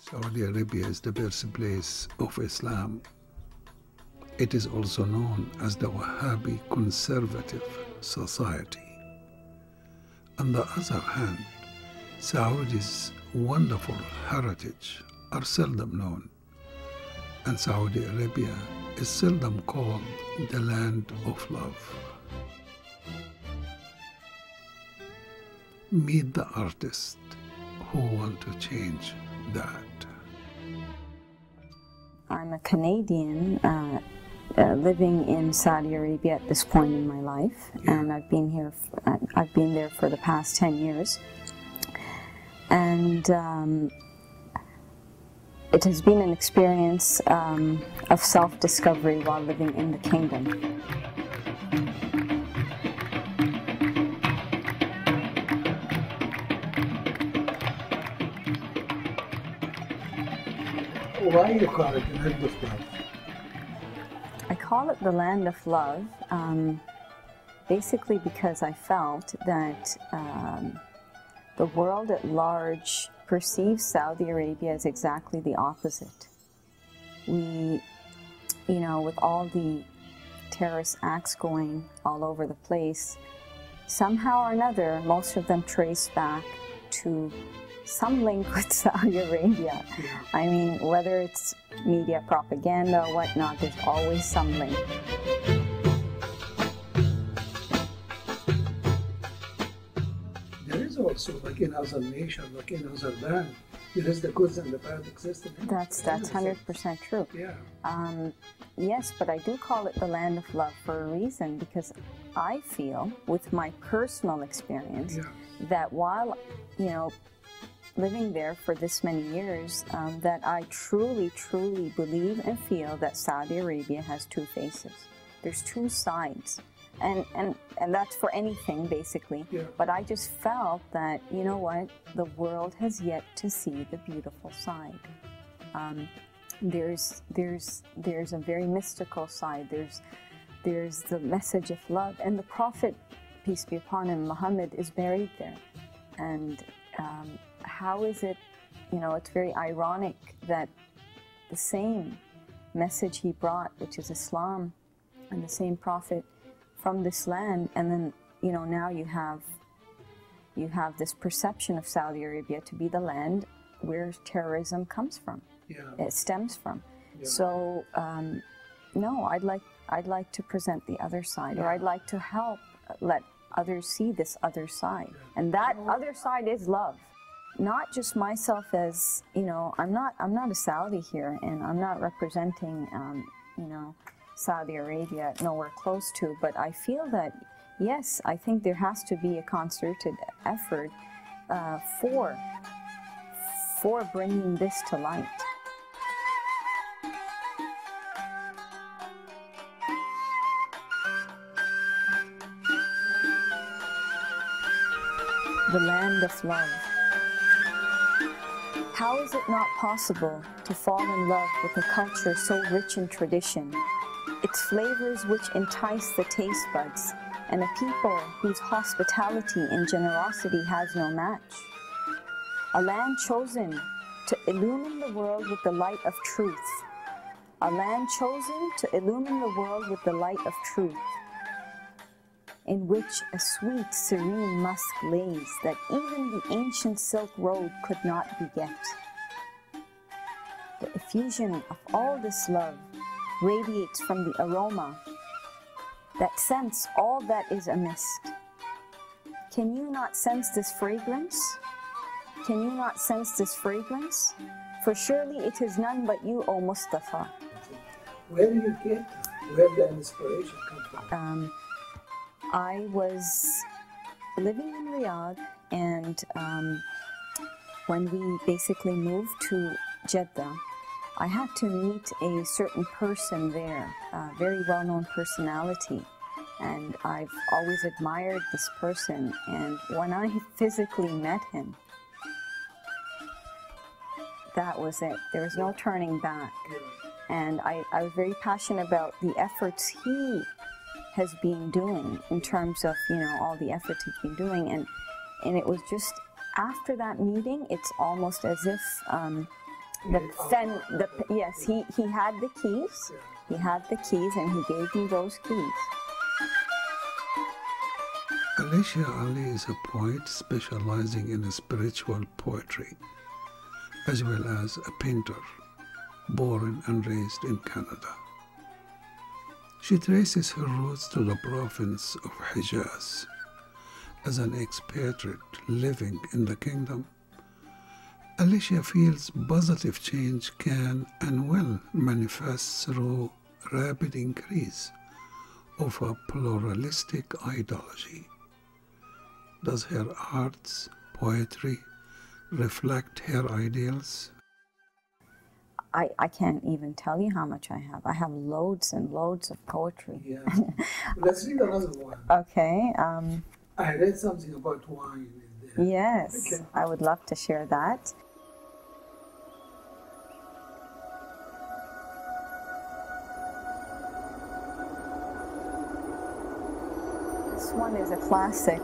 Saudi Arabia is the birthplace of Islam. It is also known as the Wahhabi conservative society. On the other hand, Saudi's wonderful heritage are seldom known, and Saudi Arabia is seldom called the land of love. Meet the artists who want to change that. I'm a Canadian living in Saudi Arabia at this point in my life, and I've been there for the past 10 years, and it has been an experience of self-discovery while living in the kingdom. Why do you call it the land of love? I call it the land of love basically because I felt that the world at large perceives Saudi Arabia as exactly the opposite. We, with all the terrorist acts going all over the place, somehow or another, most of them trace back to some link with Saudi Arabia. I mean, whether it's media propaganda or whatnot, there's always some link. There is also, like in other nations, like in other land, there is the goods and the bad existing. That's 100% true. Yeah. Yes, but I do call it the land of love for a reason, because I feel, with my personal experience, that while, living there for this many years, that I truly, truly believe and feel that Saudi Arabia has two faces. There's two sides. And that's for anything, basically. Yeah. But I just felt that, you know what, the world has yet to see the beautiful side. There's a very mystical side. There's the message of love. And the Prophet, peace be upon him, Muhammad, is buried there. And how is it, it's very ironic that the same message he brought, which is Islam, and the same prophet from this land, and then, now you have this perception of Saudi Arabia to be the land where terrorism comes from. Yeah. It stems from. Yeah. So, no, I'd like to present the other side, or I'd like to help let others see this other side. And that other side is love. Not just myself as, I'm not a Saudi here, and I'm not representing, Saudi Arabia, nowhere close to, but I feel that, yes, I think there has to be a concerted effort for bringing this to light. The land of love. How is it not possible to fall in love with a culture so rich in tradition, its flavors which entice the taste buds, and a people whose hospitality and generosity has no match? A land chosen to illumine the world with the light of truth. A land chosen to illumine the world with the light of truth, in which a sweet, serene musk lays that even the ancient silk road could not beget. The effusion of all this love radiates from the aroma that scents all that is a mist. Can you not sense this fragrance? Can you not sense this fragrance? For surely it is none but you, O Mustafa. Where do you get where the inspiration comes from? I was living in Riyadh, and when we basically moved to Jeddah, I had to meet a certain person there, a very well-known personality, and I've always admired this person. And when I physically met him, that was it. There was no turning back. And I was very passionate about the efforts he has been doing in terms of, all the efforts he's been doing. And it was just after that meeting, it's almost as if Yes, he had the keys. He had the keys and he gave me those keys. Alicia Ali is a poet specializing in spiritual poetry, as well as a painter, born and raised in Canada. She traces her roots to the province of Hijaaz. As an expatriate living in the kingdom, Alicia feels positive change can and will manifest through rapid increase of a pluralistic ideology. Does her art's poetry reflect her ideals? I can't even tell you how much I have. I have loads and loads of poetry. Yeah. Let's read another one. Okay. I read something about wine in there. Yes, okay. I would love to share that. This one is a classic,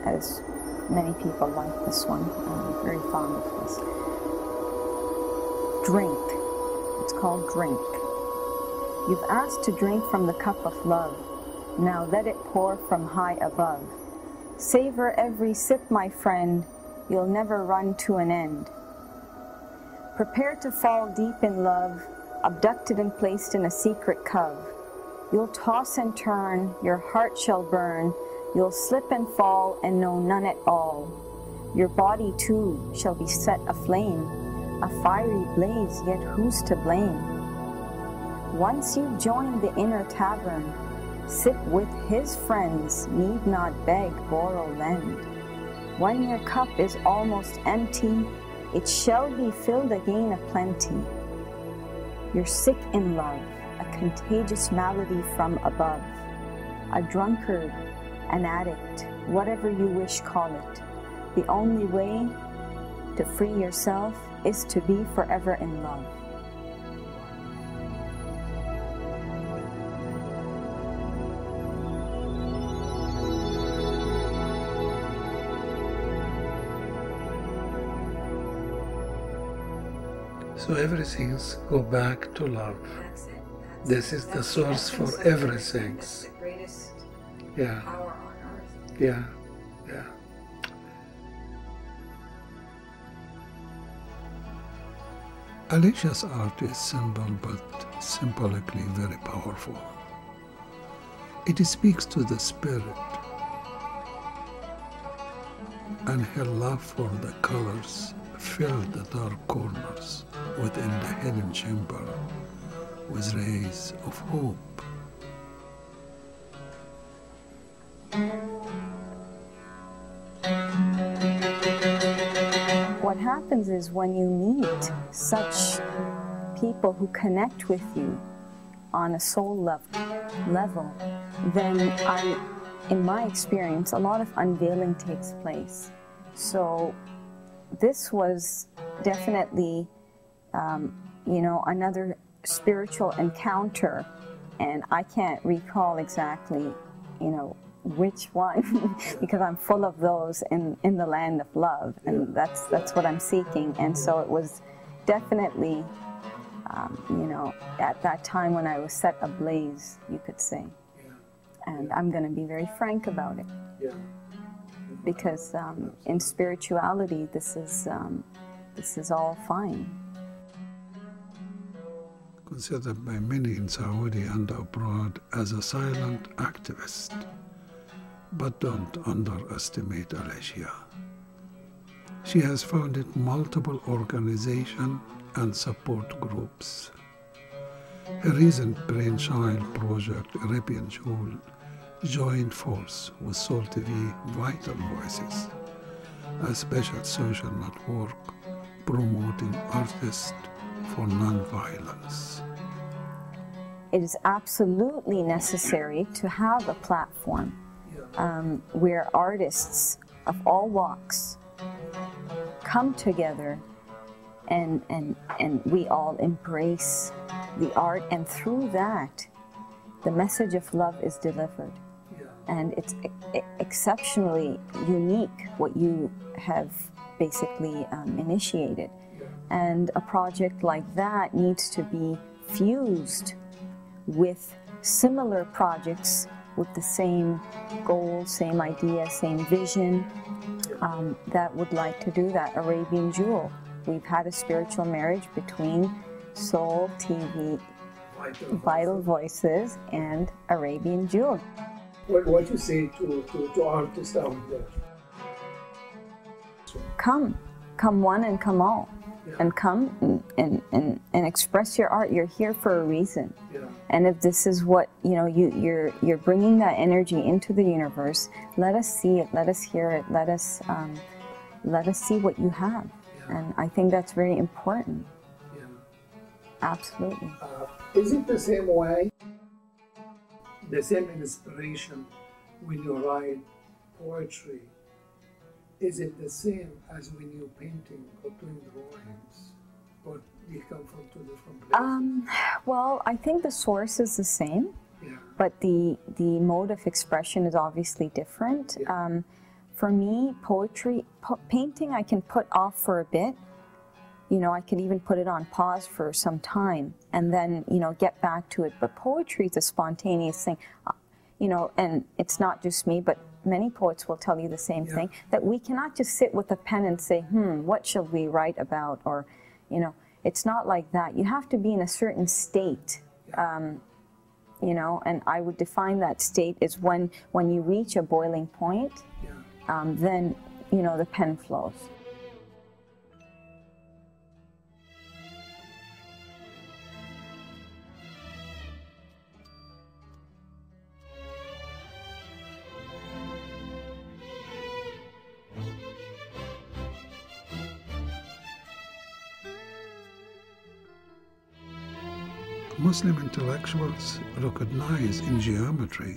as many people like this one. I'm very fond of this. Drink. It's called Drink. You've asked to drink from the cup of love. Now let it pour from high above. Savor every sip, my friend. You'll never run to an end. Prepare to fall deep in love, abducted and placed in a secret cove. You'll toss and turn, your heart shall burn, you'll slip and fall and know none at all. Your body too shall be set aflame, a fiery blaze, yet who's to blame? Once you've joined the inner tavern, sip with his friends, need not beg, borrow, lend. When your cup is almost empty, it shall be filled again aplenty. You're sick in love, a contagious malady from above, a drunkard, an addict, whatever you wish call it. The only way to free yourself is to be forever in love. So everything's go back to love. That's it. This is the source for everything. It's the greatest Yeah, power on earth. yeah, yeah. Alicia's art is simple but symbolically very powerful. It speaks to the spirit, and her love for the colors filled the dark corners within the hidden chamber with rays of hope. What happens is when you meet such people who connect with you on a soul level, then in my experience, a lot of unveiling takes place. So this was definitely, another spiritual encounter, and I can't recall exactly, which one, because I'm full of those in the land of love, and that's what I'm seeking. And so it was definitely, at that time when I was set ablaze, you could say. And I'm going to be very frank about it, because in spirituality, this is all fine. Considered by many in Saudi and abroad as a silent activist. But don't underestimate Alicia. She has founded multiple organizations and support groups. Her recent brainchild project, Arabian Jewel, joined force with Soul TV Vital Voices, a special social network promoting artists for non-violence. It is absolutely necessary to have a platform where artists of all walks come together and we all embrace the art, and through that the message of love is delivered. And it's exceptionally unique what you have basically initiated. And a project like that needs to be fused with similar projects with the same goal, same idea, same vision, that would like to do that. Arabian Jewel. We've had a spiritual marriage between Soul TV, Vital Voices, and Arabian Jewel. What you say to artists out there? Come one and come all. Yeah. And come and express your art. You're here for a reason. Yeah. And if this is what, you're bringing that energy into the universe, let us see it, let us hear it, let us see what you have. Yeah. And I think that's very important. Yeah. Absolutely. Is it the same way, the same inspiration when you write poetry? Is it the same as when you're painting or doing drawings? Or do you come from two different places? Well, I think the source is the same, Yeah. but the mode of expression is obviously different. Yeah. For me, poetry, painting I can put off for a bit. I could even put it on pause for some time and then, get back to it. But poetry is a spontaneous thing, and it's not just me, but many poets will tell you the same thing, that we cannot just sit with a pen and say, what shall we write about? Or, it's not like that. You have to be in a certain state, and I would define that state as when you reach a boiling point, then, the pen flows. Muslim intellectuals recognize in geometry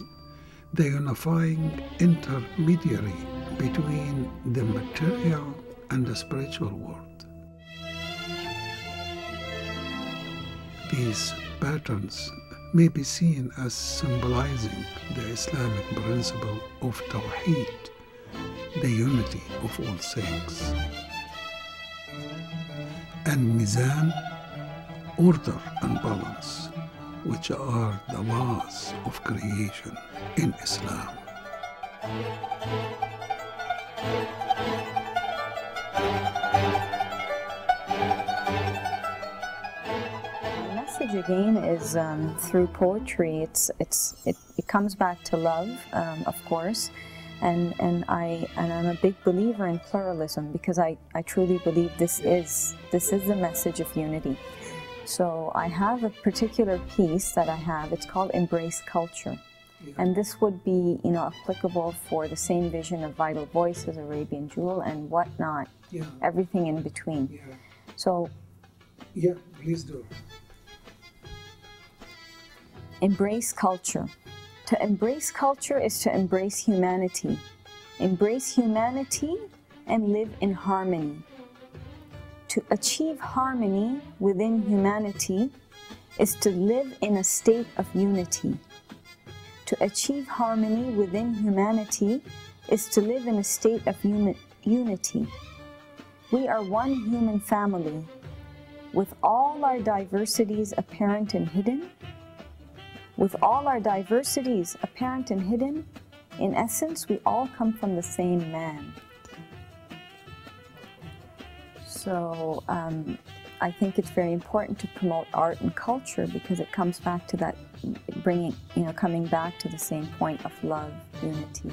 the unifying intermediary between the material and the spiritual world. These patterns may be seen as symbolizing the Islamic principle of Tawheed, the unity of all things, and Mizan, order and balance, which are the laws of creation in Islam. The message again is through poetry. It comes back to love, of course, and I'm a big believer in pluralism because I truly believe this is the message of unity. So I have a particular piece that I have. It's called Embrace Culture. Yeah. And this would be, applicable for the same vision of Vital Voices, Arabian Jewel, and whatnot. Yeah. Everything in between. Yeah. So, Yeah, please do. embrace culture. To embrace culture is to embrace humanity. Embrace humanity and live in harmony. To achieve harmony within humanity is to live in a state of unity. To achieve harmony within humanity is to live in a state of unity. We are one human family, with all our diversities apparent and hidden. With all our diversities apparent and hidden, in essence, we all come from the same man. So I think it's very important to promote art and culture because it comes back to that, coming back to the same point of love, unity.